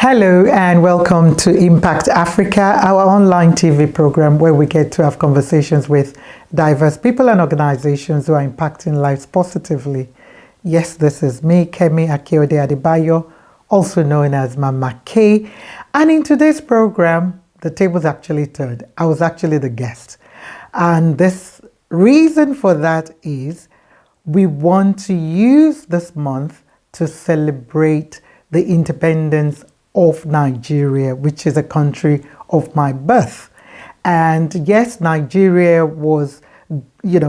Hello and welcome to Impact Africa, our online TV program where we get to have conversations with diverse people and organizations who are impacting lives positively. Yes, this is me, Kemi Akiyode-Adebayo, also known as Mama K. And in today's program, the tables actually turned. I was actually the guest. And this reason for that is we want to use this month to celebrate the independence of Nigeria, which is a country of my birth. And yes, Nigeria was,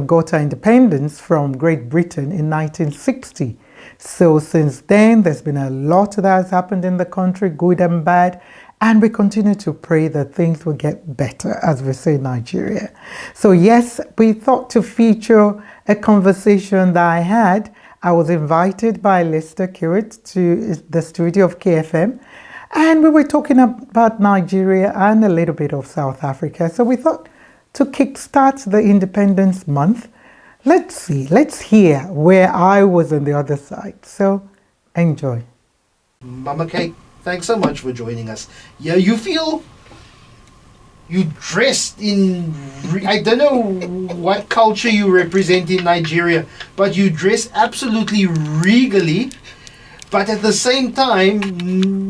got our independence from Great Britain in 1960. So since then, there's been a lot that has happened in the country, good and bad. And we continue to pray that things will get better, as we say in Nigeria. So yes, we thought to feature a conversation that I had. I was invited by Lester Kiewit to the studio of KFM. And we were talking about Nigeria and a little bit of South Africa. So we thought to kickstart the Independence Month, let's hear where I was on the other side. So enjoy. Mama K, thanks so much for joining us. Yeah, you dressed in, I don't know what culture you represent in Nigeria, but you dress absolutely regally. But at the same time,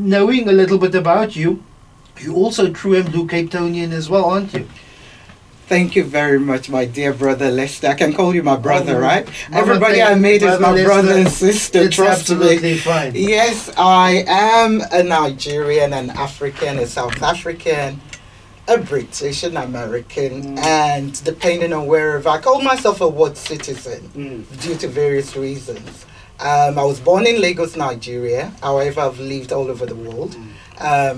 knowing a little bit about you, you're also true and blue Cape Townian as well, aren't you? Thank you very much, my dear brother Lester. I can call you my brother, right? Mama, everybody I made is my brother and sister, it's trust absolutely me. Fine. Yes, I am a Nigerian, an African, a South African, a British, an American, and depending on wherever, I call myself a world citizen due to various reasons. I was born in Lagos, Nigeria. However, I've lived all over the world.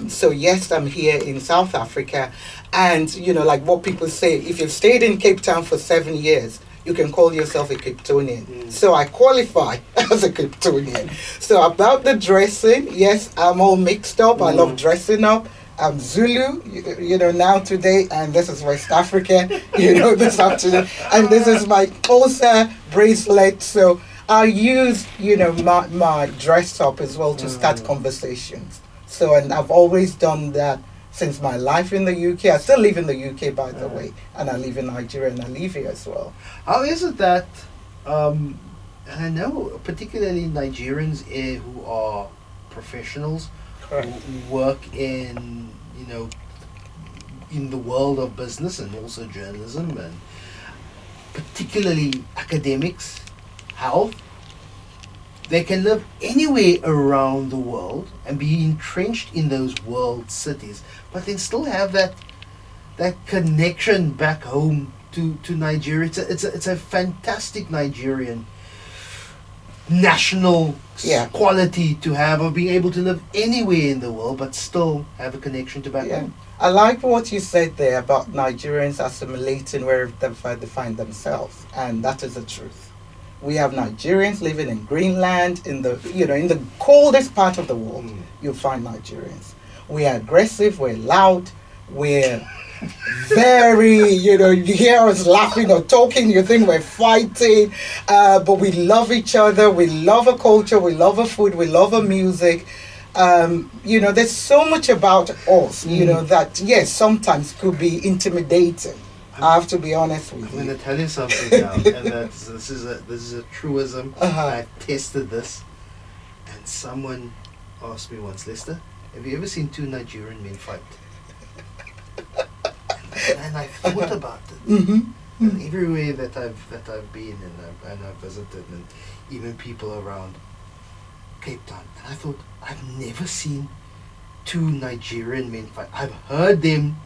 So yes, I'm here in South Africa. And, like what people say, if you've stayed in Cape Town for 7 years, you can call yourself a Cape Townian. So I qualify as a Cape Townian. So about the dressing, yes, I'm all mixed up. I love dressing up. I'm Zulu, now today, and this is West African, this afternoon. And this is my Kosa bracelet. So I use, my dress up as well to start conversations. So, and I've always done that since my life in the UK. I still live in the UK, by the way, and I live in Nigeria and I live here as well. How is it that, and I know particularly Nigerians who are professionals, who work in, in the world of business and also journalism and particularly academics, health, they can live anywhere around the world and be entrenched in those world cities, but then still have that connection back home to Nigeria. It's a fantastic Nigerian national quality to have, of being able to live anywhere in the world but still have a connection to back home. I like what you said there about Nigerians assimilating wherever they find themselves, and that is the truth. We have Nigerians living in Greenland, in the coldest part of the world. You'll find Nigerians. We are aggressive, we're loud, we're very, you hear us laughing or talking, you think we're fighting, but we love each other, we love our culture, we love our food, we love our music. There's so much about us, that, yes, sometimes could be intimidating. I have to be honest with you. I'm going to tell you something now, and this is a truism. I tested this, and someone asked me once, Lester, have you ever seen two Nigerian men fight? And I thought about it. And everywhere that I've been and I've visited, and even people around Cape Town, and I thought, I've never seen two Nigerian men fight. I've heard them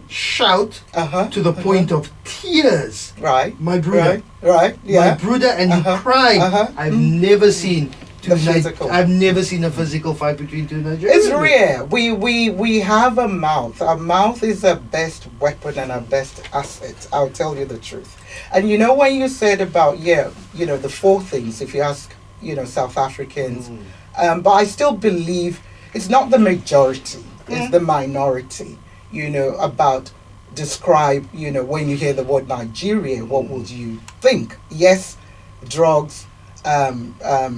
shout to the point of tears. Right. My brother. Right. Yeah. My brother, and he cried. I've never seen I've never seen a physical fight between two Nigerians. It's rare. We have a mouth. Our mouth is our best weapon and our best asset. I'll tell you the truth. And when you said about the four things, if you ask South Africans, but I still believe it's not the majority, it's the minority. About describe, when you hear the word Nigeria, what would you think? Yes, drugs,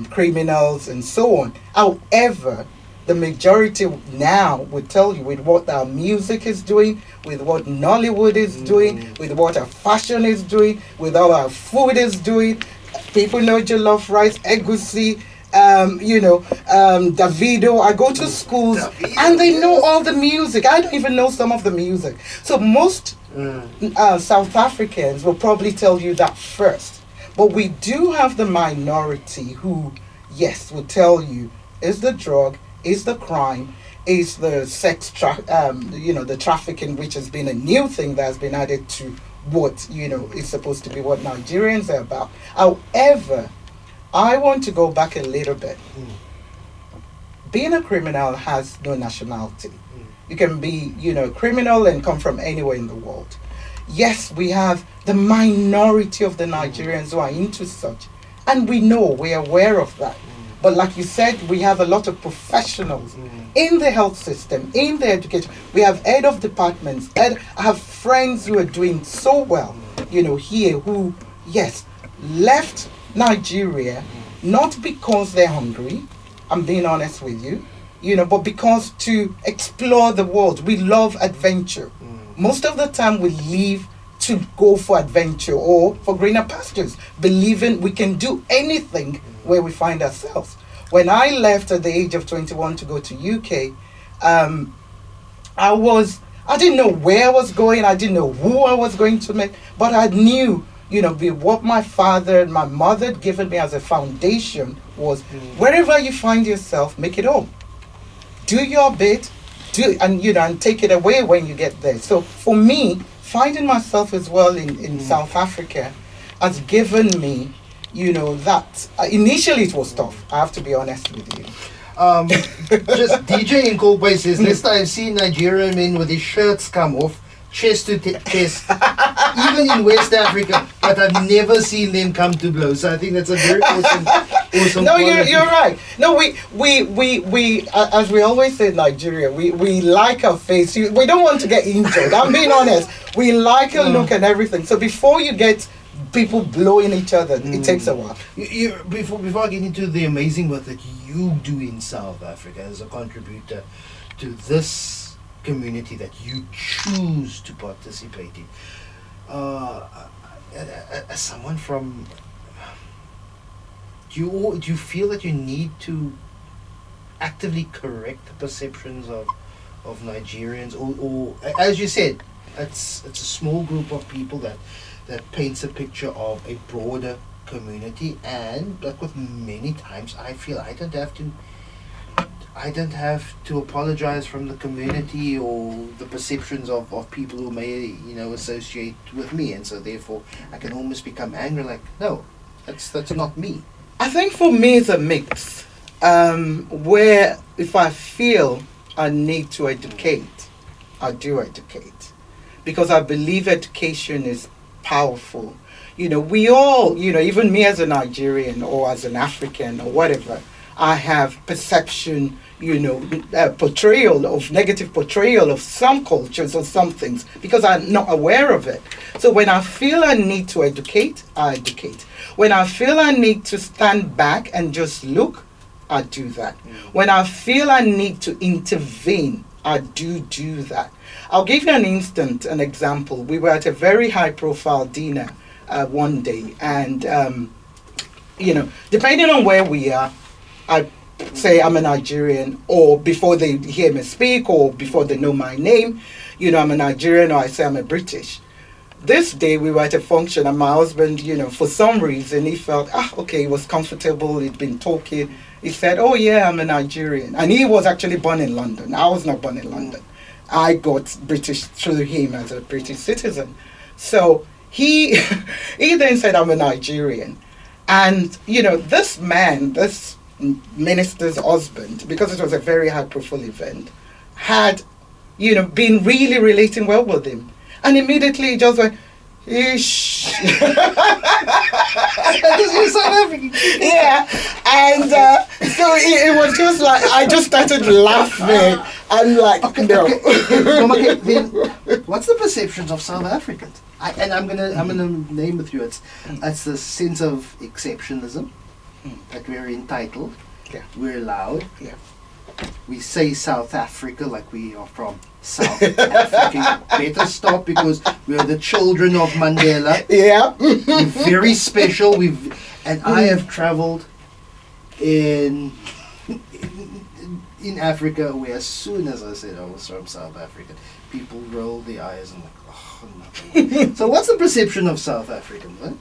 criminals, and so on. However, the majority now would tell you with what our music is doing, with what Nollywood is doing, with what our fashion is doing, with how our food is doing. People know jollof rice, egusi, Davido. I go to schools and they know all the music. I don't even know some of the music. So most South Africans will probably tell you that first. But we do have the minority who, yes, will tell you, is the drug, is the crime, is the sex, the trafficking, which has been a new thing that has been added to what, is supposed to be what Nigerians are about. However, I want to go back a little bit. Being a criminal has no nationality. You can be, a criminal and come from anywhere in the world. Yes, we have the minority of the Nigerians who are into such. And we're aware of that. But like you said, we have a lot of professionals in the health system, in the education. We have head of departments. I have friends who are doing so well, here who, yes, left Nigeria, not because they're hungry, I'm being honest with you, but because to explore the world. We love adventure. Most of the time we leave to go for adventure or for greener pastures, believing we can do anything where we find ourselves. When I left at the age of 21 to go to UK, I didn't know where I was going, I didn't know who I was going to meet, but I knew, what my father and my mother had given me as a foundation was, wherever you find yourself, make it home. Do your bit, and take it away when you get there. So for me, finding myself as well in South Africa has given me, that initially it was tough. I have to be honest with you. Just DJ in Kolbai says, Lester, I've seen Nigerian men with their shirts come off, chest to chest, even in West Africa, but I've never seen them come to blows. So I think that's a very awesome No, quality. you're right. No, we as we always say in Nigeria, we like our face. We don't want to get injured. I'm being honest. We like a look and everything. So before you get people blowing each other, it takes a while. Before I get into the amazing work that you do in South Africa as a contributor to this community that you choose to participate in, as someone from, do you feel that you need to actively correct the perceptions of Nigerians, or as you said, it's a small group of people that paints a picture of a broader community, and like with many times I feel I don't have to apologize from the community or the perceptions of people who may associate with me, and so therefore I can almost become angry, like, no, that's not me. I think for me it's a mix, where if I feel I need to educate, I do educate, because I believe education is powerful. We all, even me as a Nigerian or as an African or whatever, I have perception, negative portrayal of some cultures or some things because I'm not aware of it. So when I feel I need to educate, I educate. When I feel I need to stand back and just look, I do that. When I feel I need to intervene, I do that. I'll give you an example. We were at a very high-profile dinner one day, and depending on where we are, I say I'm a Nigerian, or before they hear me speak, or before they know my name, I'm a Nigerian, or I say I'm a British. This day we were at a function, and my husband, for some reason, he felt, okay, he was comfortable, he'd been talking. He said, oh yeah, I'm a Nigerian. And he was actually born in London. I was not born in London. I got British through him as a British citizen. So he then said, I'm a Nigerian. And, this man, this minister's husband, because it was a very high-profile event, had, been really relating well with him. And immediately he just went, ish. Because you're South African. Yeah. And so it was just like, I just started laughing. I'm like, no. Okay, then what's the perceptions of South Africans? I'm gonna name with you. It's the sense of exceptionalism, that we're entitled, we're loud, we say South Africa like we are from South Africa. Better stop, because we're the children of Mandela. Yeah. We're very special. And I have travelled in Africa, where as soon as I said I was from South Africa, people roll their eyes and like, oh no. So what's the perception of South Africans? Huh?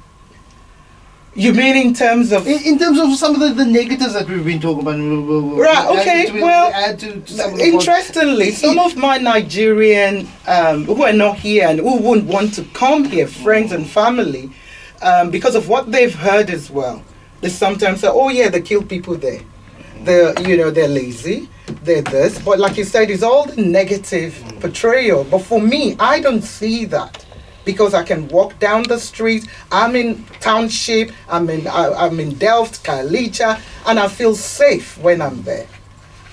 You mean in terms of... In terms of some of the negatives that we've been talking about. Right, okay, add to some of the interestingly, some of my Nigerian who are not here and who wouldn't want to come here, friends and family, because of what they've heard as well, they sometimes say, oh yeah, they kill people there. They're lazy, they're this. But like you said, it's all the negative portrayal. But for me, I don't see that. Because I can walk down the street, I'm in township, I'm in Delft, Kailicha, and I feel safe when I'm there.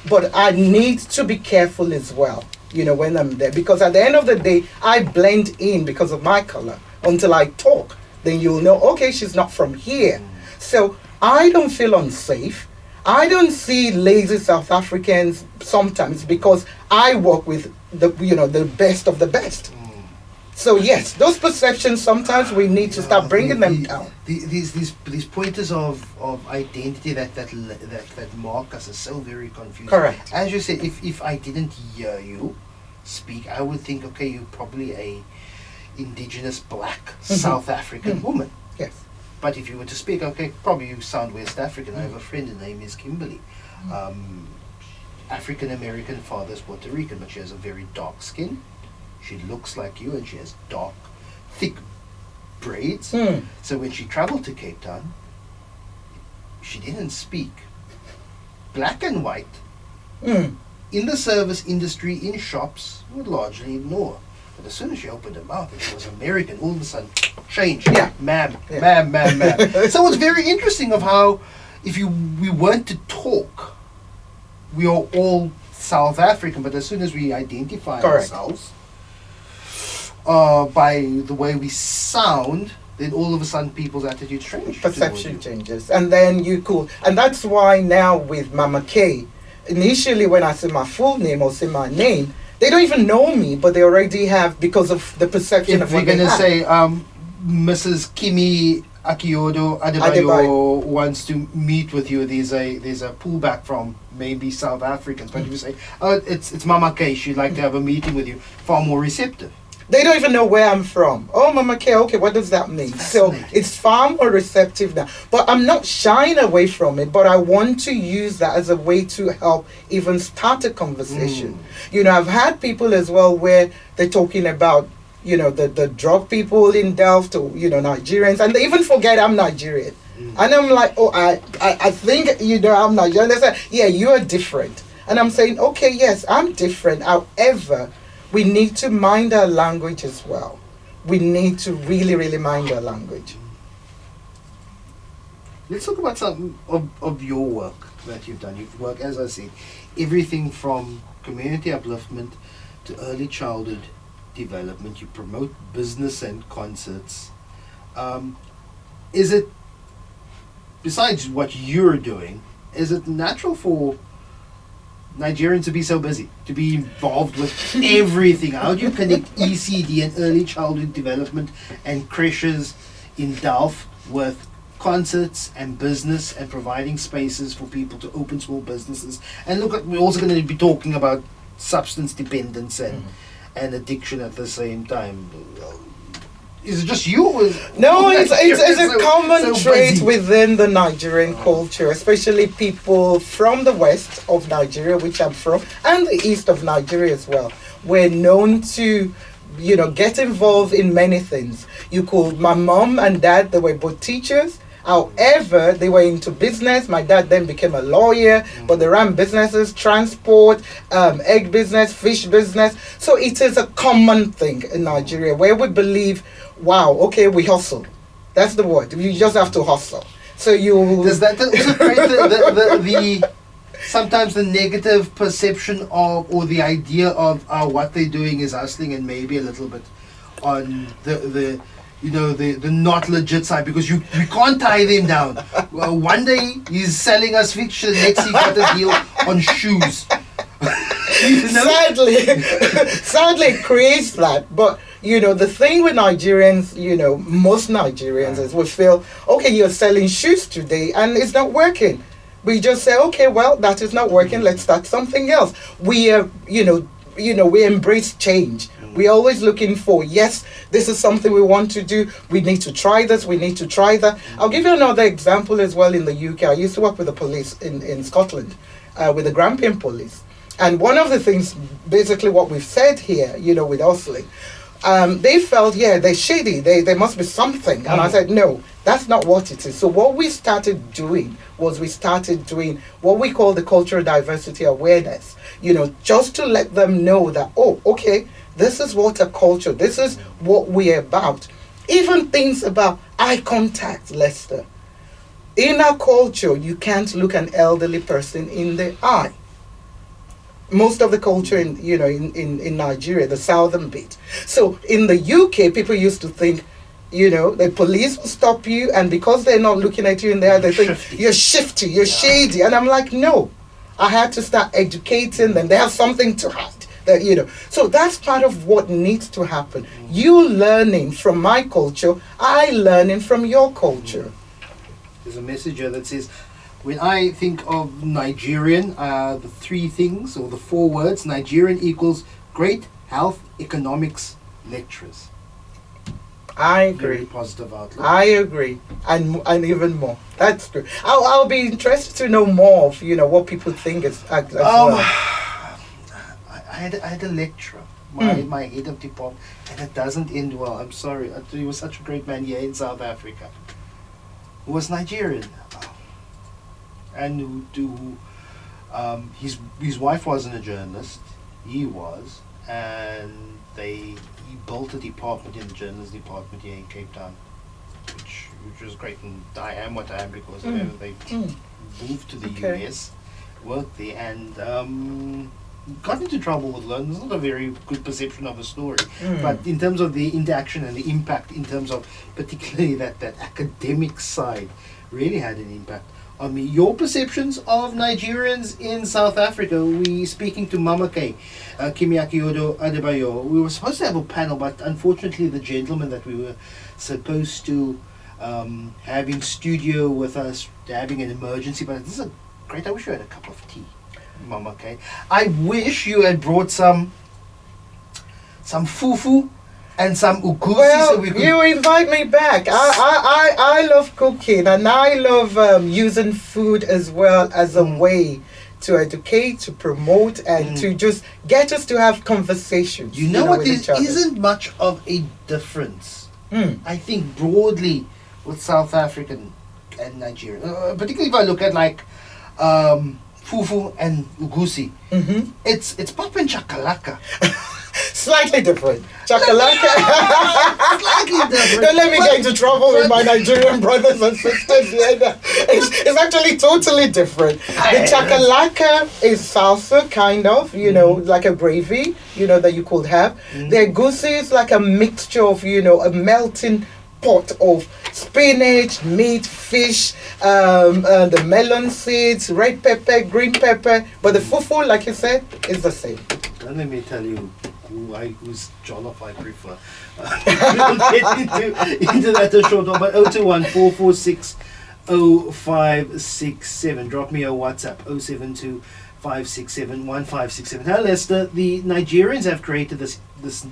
But I need to be careful as well, when I'm there. Because at the end of the day, I blend in because of my color until I talk. Then you'll know, okay, she's not from here. So I don't feel unsafe. I don't see lazy South Africans sometimes because I work with the best of the best. So yes, those perceptions, sometimes we need to start bringing them down. These pointers of identity that mark us are so very confusing. Correct. As you said, if I didn't hear you speak, I would think, okay, you're probably a indigenous black South African woman. Yes. But if you were to speak, okay, probably you sound West African. I have a friend, her name is Kimberly. African American, father's Puerto Rican, but she has a very dark skin. She looks like you, and she has dark, thick braids. So when she traveled to Cape Town, she didn't speak black and white. In the service industry, in shops, would largely ignore. But as soon as she opened her mouth and she was American, all of a sudden, change. Yeah. Ma'am. So it's very interesting of how, if we weren't to talk, we are all South African, but as soon as we identify ourselves, by the way we sound, then all of a sudden people's attitude changes. Perception changes. And then and that's why now with Mama K, initially when I say my full name or say my name, they don't even know me, but they already have, because of the perception of what they have. If we're going to say, Mrs Kemi Akiyode-Adebayo wants to meet with you, there's a pullback from maybe South Africans, but if you say, oh, it's Mama K, she'd like to have a meeting with you, far more receptive. They don't even know where I'm from. Oh, Mama K, okay, what does that mean? So it's far more receptive now. But I'm not shying away from it, but I want to use that as a way to help even start a conversation. I've had people as well where they're talking about, the drug people in Delft, or, Nigerians, and they even forget I'm Nigerian. And I'm like, oh, I think, I'm Nigerian. They say, yeah, you are different. And I'm saying, okay, yes, I'm different. However, we need to mind our language as well. We need to really, really mind our language. Let's talk about some of your work that you've done. You've worked, as I said, everything from community upliftment to early childhood development. You promote business and concerts. Is it, besides what you're doing, is it natural for Nigerians to be so busy, to be involved with everything? How do you connect ECD and early childhood development and creches in Delft with concerts and business and providing spaces for people to open small businesses? And look, we're also going to be talking about substance dependence and addiction at the same time. Is it just you? No, it's a common trait within the Nigerian culture, especially people from the west of Nigeria, which I'm from, and the east of Nigeria as well. We're known to, get involved in many things. My mom and dad, they were both teachers. However, they were into business. My dad then became a lawyer, but they ran businesses, transport, egg business, fish business. So it is a common thing in Nigeria where we believe, wow, okay, we hustle. That's the word. You just have to hustle. So does that create the sometimes the negative perception of, or the idea of what they're doing is hustling, and maybe a little bit on the not legit side, because we can't tie them down. Well, one day he's selling us fiction, next he got a deal on shoes. Sadly, it creates that. But the thing with Nigerians, most Nigerians is we feel, okay, you're selling shoes today and it's not working. We just say, okay, well, that is not working. Let's start something else. We we embrace change. We're always looking for, yes, this is something we want to do. We need to try this. We need to try that. I'll give you another example as well in the UK. I used to work with the police in Scotland, with the Grampian police. And one of the things, basically what we've said here, with Osling, they felt, they're shady. There must be something. And I said, no, that's not what it is. So what we started doing was what we call the cultural diversity awareness, just to let them know that, oh, okay, this is what a culture, this is what we're about. Even things about eye contact, Lester. In our culture, you can't look an elderly person in the eye. Most of the culture in Nigeria, the southern bit. So in the UK, people used to think, the police will stop you, and because they're not looking at you in the eye, they think you're shifty, you're shady. And I'm like, no. I had to start educating them. They have something to hide. So that's part of what needs to happen. You learning from my culture, I learning from your culture. There's a message here that says, when I think of Nigerian, the three things or the four words, Nigerian equals great health economics lecturers. I agree. Very positive outlook. I agree, and even more. That's true. I'll be interested to know more of what people think as well. I had a lecturer, my head of department, and it doesn't end well. I'm sorry. He was such a great man here in South Africa. Who was Nigerian, and his wife wasn't a journalist. He was, and he built a department in the journalism department here in Cape Town, which was great. And I am what I am because they moved to the US, worked there, and got into trouble with London. It's not a very good perception of a story, but in terms of the interaction and the impact, in terms of particularly that academic side, really had an impact on me. Your perceptions of Nigerians in South Africa. We speaking to Mama Kemi Akiyode-Adebayo. We were supposed to have a panel, but unfortunately the gentleman that we were supposed to have in studio with us, having an emergency, but this is great. I wish you had a cup of tea, Mama K. I wish you had brought some fufu and some ugusi. Well, so we could you invite me back. I love cooking, and I love using food as well as a way to educate, to promote, and to just get us to have conversations. You know what? There isn't much of a difference. I think broadly with South African and Nigerian, particularly if I look at like fufu and ugusi, it's pop and chakalaka. Slightly different. Chakalaka. Slightly different. Don't let me get into trouble with my Nigerian brothers and sisters. It's actually totally different. The chakalaka is salsa, kind of, like a gravy, that you could have. The egusi is like a mixture of, a melting pot of spinach, meat, fish, the melon seeds, red pepper, green pepper. But the fufu, like you said, is the same. Don't let me tell you whose jollof I prefer. We'll get into that a short while. But 021 446 0567. Drop me a WhatsApp 072 567 1567. Now, Lester, the Nigerians have created this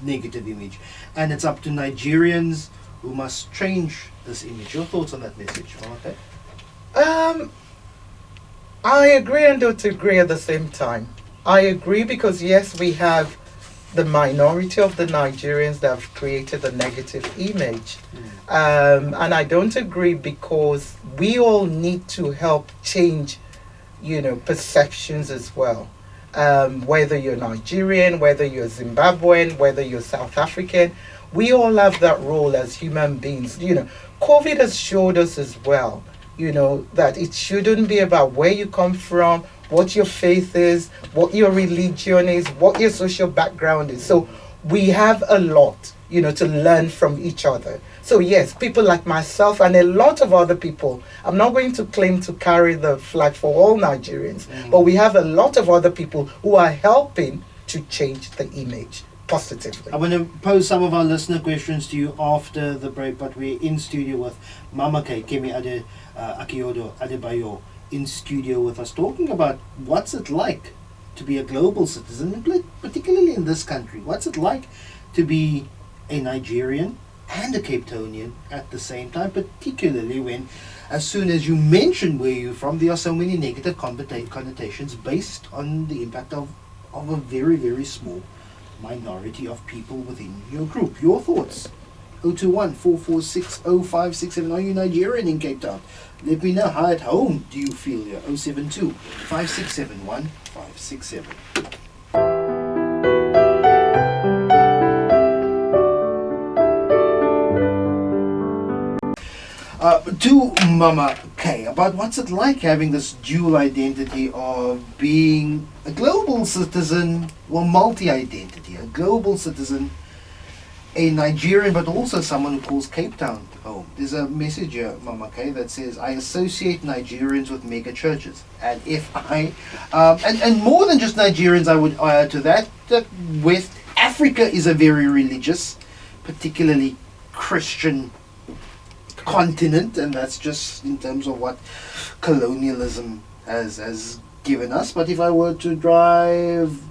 negative image, and it's up to Nigerians who must change this image. Your thoughts on that message, okay? I agree and don't agree at the same time. I agree because yes, we have the minority of the Nigerians that have created a negative image. And I don't agree because we all need to help change, perceptions as well. Whether you're Nigerian, whether you're Zimbabwean, whether you're South African, we all have that role as human beings. COVID has showed us as well, that it shouldn't be about where you come from, what your faith is, what your religion is, what your social background is. So we have a lot, to learn from each other. So yes, people like myself and a lot of other people, I'm not going to claim to carry the flag for all Nigerians, but we have a lot of other people who are helping to change the image positively. I'm going to pose some of our listener questions to you after the break, but we're in studio with Mama Kemi Akiyode-Adebayo in studio with us, talking about what's it like to be a global citizen, particularly in this country. What's it like to be a Nigerian and a Cape Townian at the same time, particularly when, as soon as you mention where you're from, there are so many negative connotations based on the impact of a very, very small minority of people within your group. Your thoughts? 021-446-0567. Are you Nigerian in Cape Town? Let me know, how at home do you feel here? 072-567-1567. To Mama K, about what's it like having this dual identity of being a global citizen, well, multi-identity, a global citizen, a Nigerian, but also someone who calls Cape Town home. There's a message here, Mama K, that says, I associate Nigerians with mega churches. And if I, and more than just Nigerians, I would add to that West Africa is a very religious, particularly Christian continent, and that's just in terms of what colonialism has given us. But if I were to drive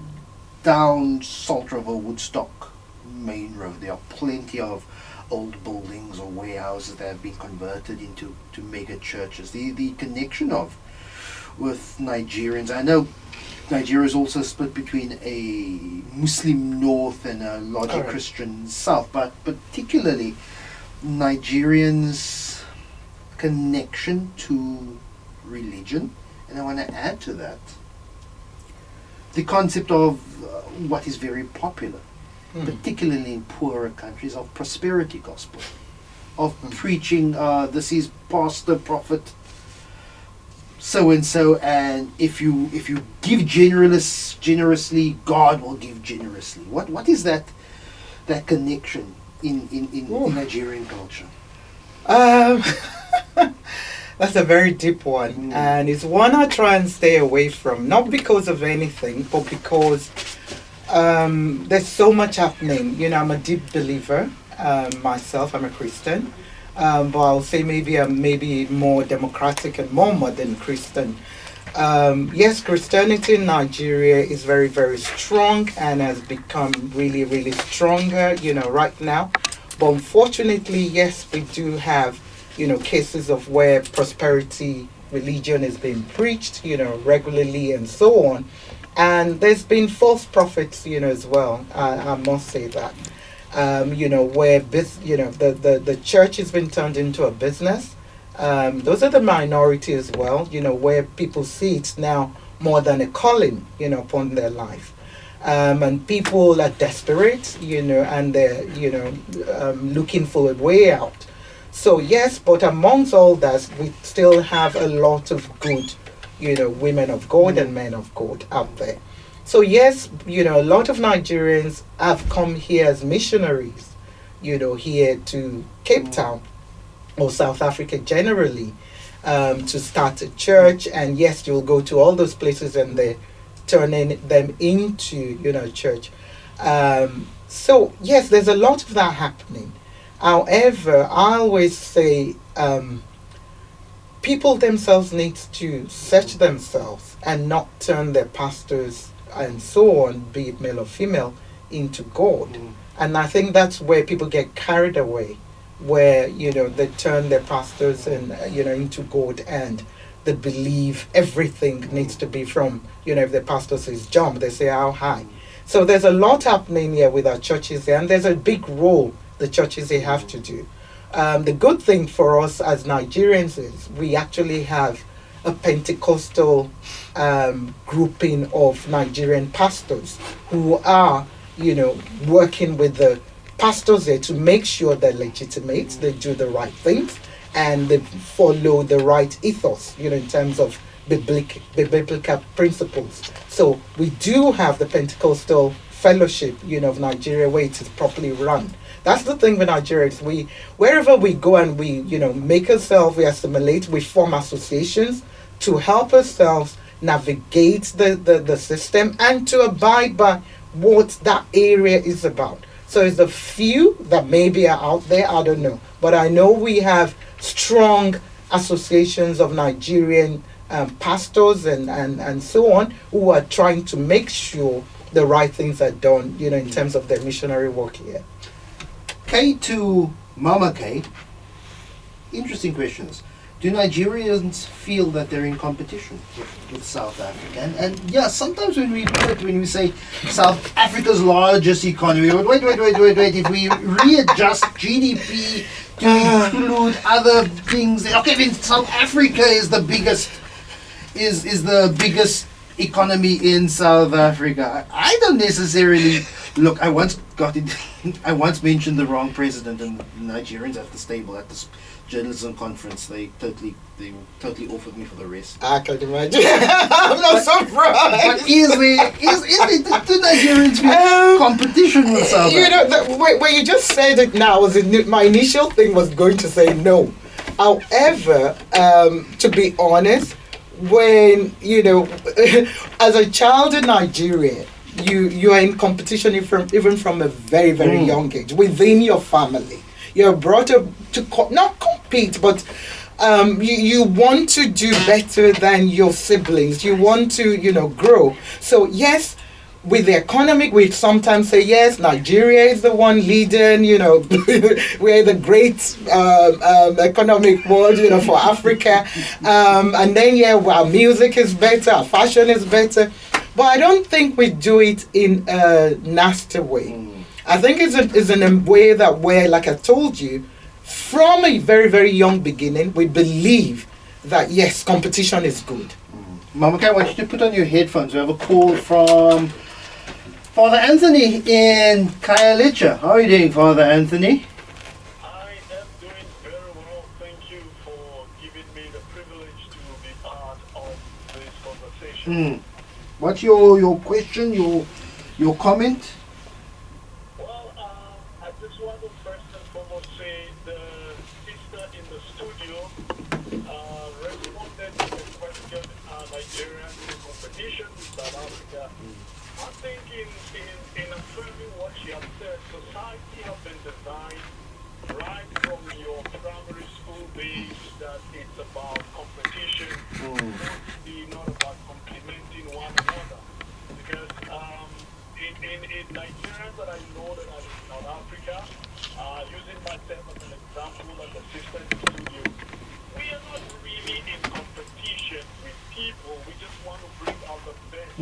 down Salt River, Woodstock main road, there are plenty of old buildings or warehouses that have been converted into mega churches. The connection with Nigerians, I know Nigeria is also split between a Muslim north and a larger Christian south, but particularly Nigerians' connection to religion. And I want to add to that the concept of what is very popular, particularly in poorer countries, of prosperity gospel, of preaching, this is pastor, prophet, so and so, and if you give generously, God will give generously. What is that connection in Nigerian culture? That's a very deep one, and it's one I try and stay away from, not because of anything, but because there's so much happening. I'm a deep believer myself. I'm a Christian, but I'll say maybe I'm more democratic and more modern Christian. Yes, Christianity in Nigeria is very, very strong and has become really, really stronger, right now. But unfortunately, yes, we do have, cases of where prosperity religion is being preached, regularly and so on. And there's been false prophets, as well. I must say that, where the church has been turned into a business. Those are the minority as well, where people see it now more than a calling, upon their life. And people are desperate, and they're, looking for a way out. So yes, but amongst all that, we still have a lot of good, women of God and men of God out there. So yes, a lot of Nigerians have come here as missionaries, here to Cape Town or South Africa generally, to start a church. And yes, you'll go to all those places and they're turning them into, church. So yes, there's a lot of that happening. However, I always say people themselves need to search themselves and not turn their pastors and so on, be it male or female, into God. And I think that's where people get carried away, where, they turn their pastors and, into God, and they believe everything needs to be from, if the pastor says jump, they say how high. So there's a lot happening here with our churches here, and there's a big role the churches they have to do. The good thing for us as Nigerians is we actually have a Pentecostal grouping of Nigerian pastors who are, working with the pastors there to make sure they're legitimate, they do the right things, and they follow the right ethos, in terms of biblical principles. So we do have the Pentecostal fellowship, of Nigeria, where it is properly run. That's the thing with Nigeria. Is wherever we go and we, make ourselves, we assimilate, we form associations to help ourselves navigate the system and to abide by what that area is about. So it's a few that maybe are out there, I don't know. But I know we have strong associations of Nigerian pastors and so on, who are trying to make sure the right things are done, in terms of their missionary work here. K to Mama K. Interesting questions. Do Nigerians feel that they're in competition with South Africa? And yeah, sometimes when we say South Africa's largest economy, wait, if we readjust GDP to include other things, okay, then South Africa is the biggest, is the biggest economy in South Africa. I don't necessarily look. I once mentioned the wrong president, and the Nigerians at the stable at this journalism conference, they totally offered me for the rest. I can imagine. I'm not surprised. But is the Nigerians feel competition with South Africa? When you just said it now, my initial thing was going to say no. However, to be honest, when as a child in Nigeria, you are in competition even from a very, very young age within your family. You're brought up to not compete, but you want to do better than your siblings. You want to, grow. So yes, with the economic, we sometimes say yes, Nigeria is the one leading. We're the great economic world, for Africa. And then our music is better, our fashion is better. But I don't think we do it in a nasty way. I think it's in a way that where, like I told you, from a very, very young beginning, we believe that, yes, competition is good. Mama K, I want you to put on your headphones. We have a call from Father Anthony in Khayelitsha. How are you doing, Father Anthony? I am doing very well. Thank you for giving me the privilege to be part of this conversation. What's your question, your comment? Well, I just want to first and foremost say the sister in the studio responded to the question, Nigeria in competition with South Africa. I think in affirming what she has said, society has been designed right from your primary school days that it's about competition, not about complementing one another. Because in Nigerians that I know that are in South Africa, using myself as an example as a sister in the studio, we are not really in competition with people. We just want to bring out the best.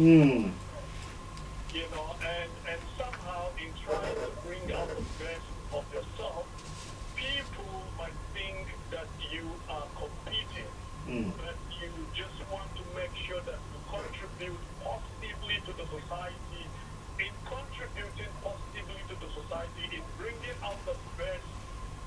And somehow in trying to bring out the best of yourself, people might think that you are competing, but you just want to make sure that you contribute positively to the society. In contributing positively to the society, in bringing out the best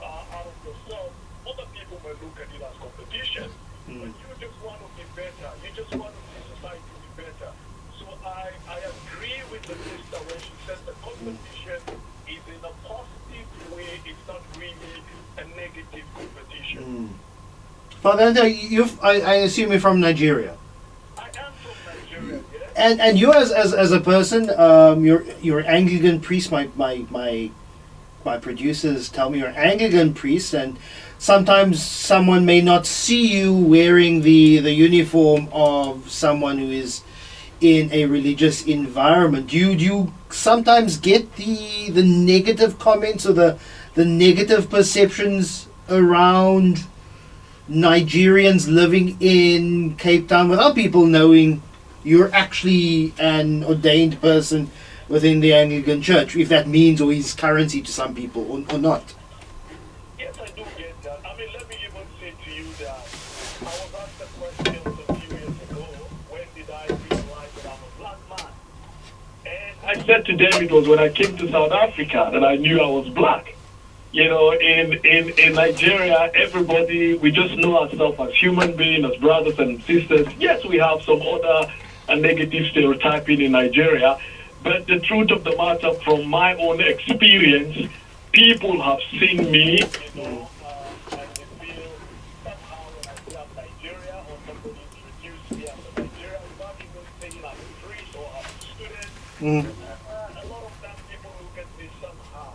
out of yourself, other people may look at it as competition, but you just want to be better. You just want to see society be better. So I agree with the sister when she says the competition is in a positive way. It's not really a negative competition. Father Anthony, I assume you're from Nigeria. I am from Nigeria, yes. And you as a person, you're Anglican priest. My producers tell me you're Anglican priest, and sometimes someone may not see you wearing the uniform of someone who is in a religious environment. Do you sometimes get the negative comments or the negative perceptions around Nigerians living in Cape Town without people knowing you're actually an ordained person within the Anglican Church, if that means or is currency to some people or not? Yes, I do get that. I mean, let me even say to you that I was asked a question a few years ago, when did I realize that I'm a black man? And I said to them it was when I came to South Africa that I knew I was black. In Nigeria, everybody, we just know ourselves as human beings, as brothers and sisters. Yes, we have some other negative stereotyping in Nigeria, But the truth of the matter, from my own experience, people have seen me, and they feel somehow when I say I'm Nigeria or somebody introduced me as a Nigeria without even saying I'm a priest or I'm a student. A lot of times people look at me somehow,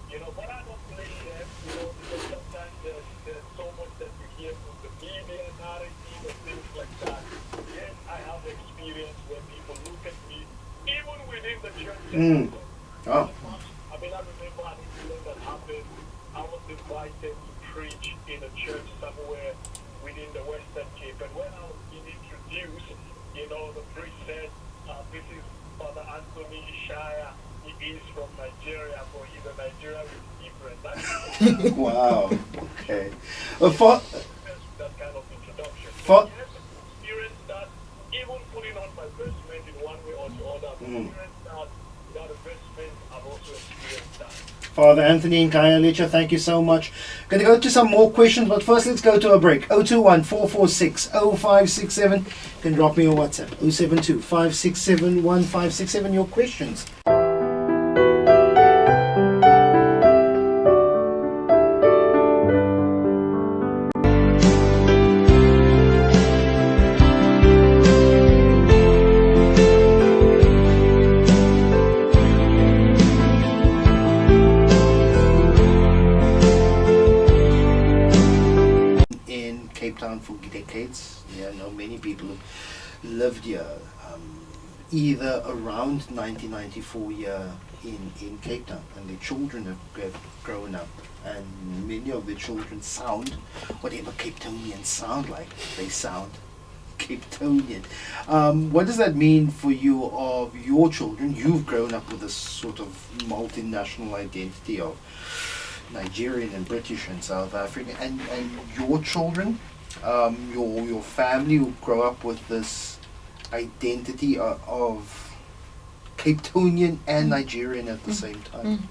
but I don't blame them, because sometimes there's so much that we hear from the media narrative and things like that. Yes, I have experience where people look at me, even within the church. Oh. I remember an incident that happened. I was invited to preach in a church somewhere within the Western Cape, and when I was being introduced, the priest said, "This is Father Anthony Shire. He is from Nigeria, but he's a Nigerian with different." Wow. Okay. That kind of introduction. For Yes, experience that, even putting on my vestment in one way or the other. Experience that without a vestment, I've also experienced that. Father Anthony and Kaya Lecha, thank you so much. Going to go to some more questions, but first let's go to a break. 021 446 0567. You can drop me your WhatsApp. 072 567 1567. Your questions. For decades. I know many people who lived here, either around 1994 year in Cape Town, and their children have grown up, and many of their children sound whatever Cape Townians sound like. They sound Cape Townian. What does that mean for you of your children? You've grown up with this sort of multinational identity of Nigerian and British and South African, and your children, your family will grow up with this identity of Cape Townian and Nigerian at the same time.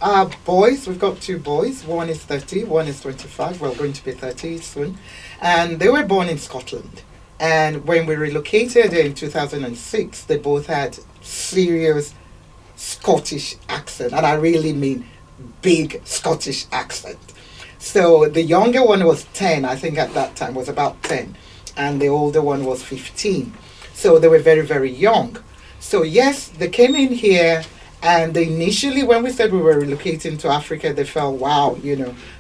Our boys, we've got two boys. One is 30, one is 25. We're going to be 30 soon. And they were born in Scotland. And when we relocated in 2006, they both had serious Scottish accent. And I really mean big Scottish accent. So the younger one was 10, I think at that time, was about 10. And the older one was 15. So they were very, very young. So yes, they came in here, and initially when we said we were relocating to Africa, they felt, wow,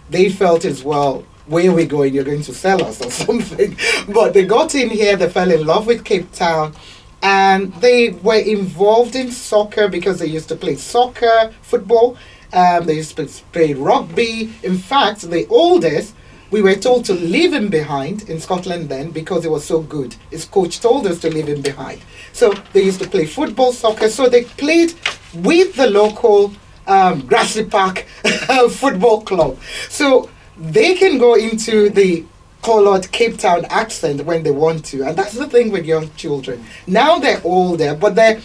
they felt as well, where are we going? You're going to sell us or something. But they got in here, they fell in love with Cape Town, and they were involved in soccer because they used to play soccer, football. They used to play rugby. In fact, the oldest, we were told to leave him behind in Scotland then because it was so good. His coach told us to leave him behind. So they used to play football, soccer. So they played with the local Grassy Park football club. So they can go into the colored Cape Town accent when they want to, and that's the thing with young children. Now they're older, but they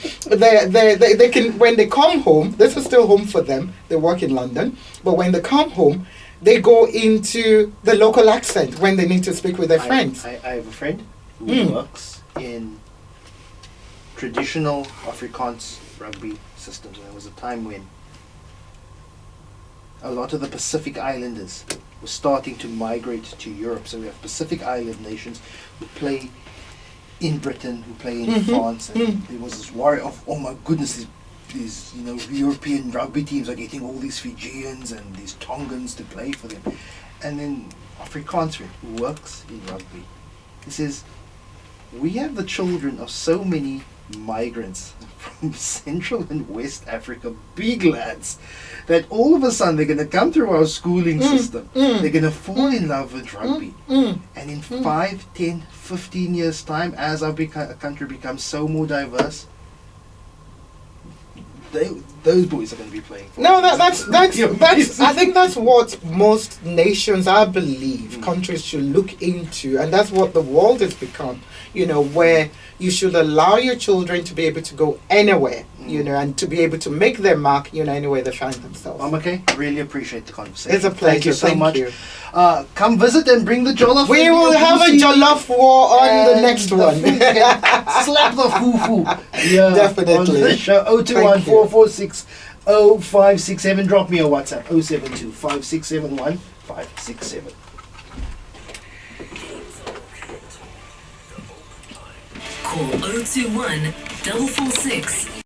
can, when they come home, this is still home for them. They work in London, but when they come home, they go into the local accent when they need to speak with their friends. I have a friend who works in traditional Afrikaans rugby systems, and there was a time when a lot of the Pacific Islanders were starting to migrate to Europe. So we have Pacific Island nations who play in Britain, who play in France, and there was this worry of, oh my goodness, these European rugby teams are getting all these Fijians and these Tongans to play for them. And then Afrikaans, who works in rugby, he says, we have the children of so many migrants from Central and West Africa, big lads, that all of a sudden they're going to come through our schooling system. They're going to fall in love with rugby. And in 5, 10, 15 years' time, as our country becomes so more diverse, those boys are going to be playing for us. That's I think that's what most nations, I believe, countries should look into, and that's what the world has become, where you should allow your children to be able to go anywhere you know, and to be able to make their mark, you know, anywhere they find themselves. Mama K, really appreciate the conversation. It's a pleasure. Thank you so Thank much. you. Come visit and bring the jollof. We will have a jollof war on the next one. Slap the fufu. Yeah, definitely. On the show, 021 446 0567. Drop me a WhatsApp, 072 5671 567. Call 021 446.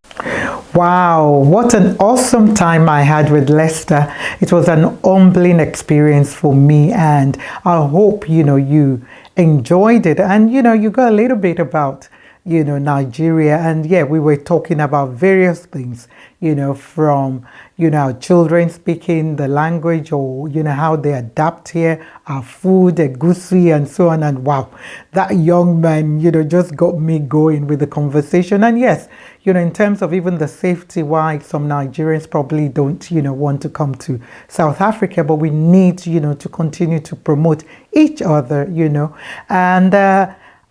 Wow, what an awesome time I had with Lester. It was an humbling experience for me, and I hope, you know, you enjoyed it, and, you know, you got a little bit about, you know, Nigeria. And yeah, we were talking about various things, you know, from, you know, our children speaking the language, or, you know, how they adapt here, our food, egusi, and so on. And wow, that young man, you know, just got me going with the conversation. And yes, you know, in terms of even the safety, why some Nigerians probably don't, you know, want to come to South Africa, but we need, you know, to continue to promote each other, you know. And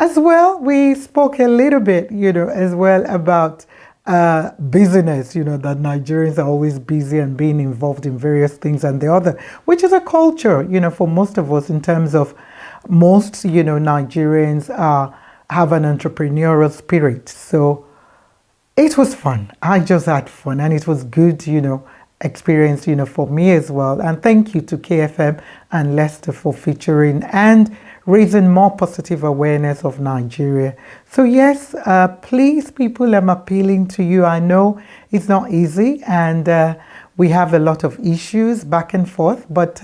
as well, we spoke a little bit, you know, as well about business, you know, that Nigerians are always busy and being involved in various things and the other, which is a culture, you know, for most of us, in terms of most, you know, Nigerians have an entrepreneurial spirit. So it was fun. I just had fun, and it was good, you know, experience, you know, for me as well. And thank you to KFM and Lester for featuring and raising more positive awareness of Nigeria. So yes, please, people, I'm appealing to you. I know it's not easy, and we have a lot of issues back and forth, but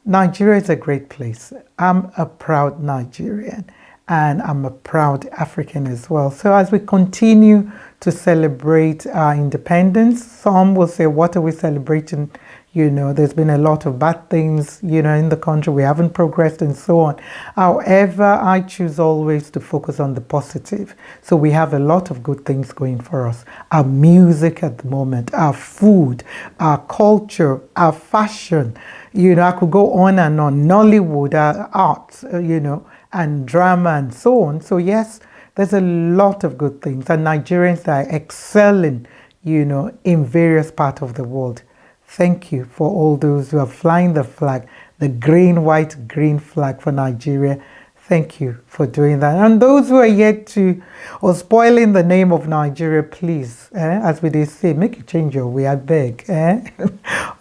Nigeria is a great place. I'm a proud Nigerian, and I'm a proud African as well. So as we continue to celebrate our independence, some will say, what are we celebrating? You know, there's been a lot of bad things, you know, in the country. We haven't progressed and so on. However, I choose always to focus on the positive. So we have a lot of good things going for us. Our music at the moment, our food, our culture, our fashion. You know, I could go on and on. Nollywood, our arts, you know, and drama and so on. So yes, there's a lot of good things. And Nigerians are excelling, you know, in various parts of the world. Thank you for all those who are flying the flag, the green, white, green flag for Nigeria. Thank you for doing that. And those who are yet to, or spoiling the name of Nigeria, please, as we did say, make a change your way, I beg.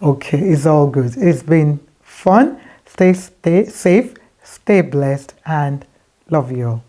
Okay, it's all good. It's been fun. Stay safe, stay blessed, and love you all.